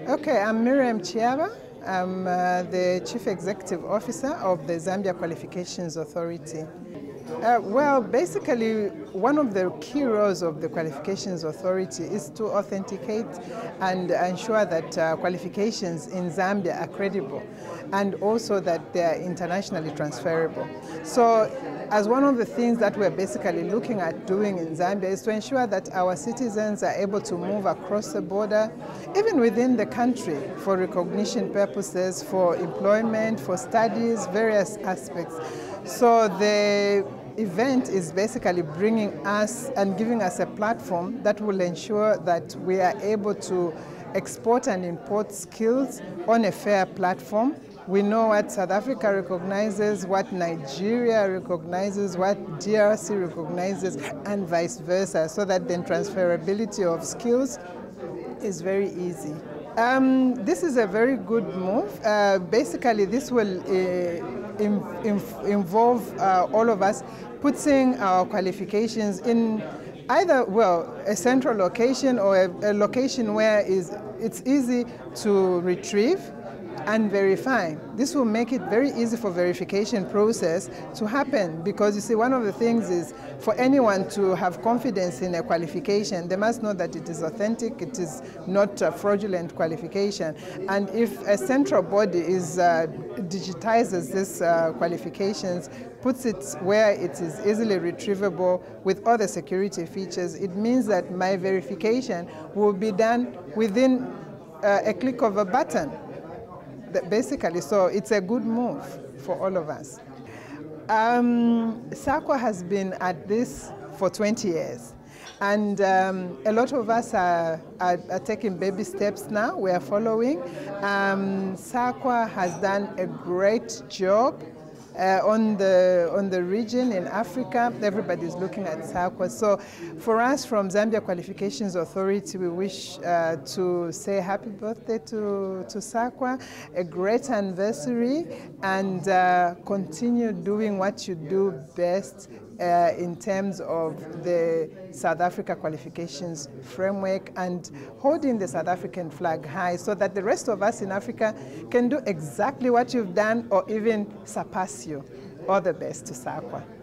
Okay, I'm Miriam Chiaba. I'm the Chief Executive Officer of the Zambia Qualifications Authority. Well, basically, one of the key roles of the Qualifications Authority is to authenticate and ensure that qualifications in Zambia are credible and also that they are internationally transferable. So, as one of the things that we're basically looking at doing in Zambia is to ensure that our citizens are able to move across the border, even within the country, for recognition purposes, for employment, for studies, various aspects. So the event is basically bringing us and giving us a platform that will ensure that we are able to export and import skills on a fair platform. We know what South Africa recognizes, what Nigeria recognizes, what DRC recognizes, and vice versa, so that then transferability of skills is very easy. This is a very good move. Basically, this will involve all of us putting our qualifications in either, well, a central location or a location where it's easy to retrieve and verify. This will make it very easy for verification process to happen, because you see, one of the things is for anyone to have confidence in a qualification, they must know that it is authentic, it is not a fraudulent qualification. And if a central body digitizes these qualifications, puts it where it is easily retrievable with other security features, it means that my verification will be done within a click of a button. Basically, so it's a good move for all of us. SAQA has been at this for 20 years. And a lot of us are taking baby steps now. We are following. SAQA has done a great job on the region in Africa. Everybody's looking at SAQA. So for us from Zambia Qualifications Authority, we wish to say happy birthday to SAQA, a great anniversary, and continue doing what you do best in terms of the South Africa qualifications framework and holding the South African flag high, so that the rest of us in Africa can do exactly what you've done or even surpass you. All the best to SAQA.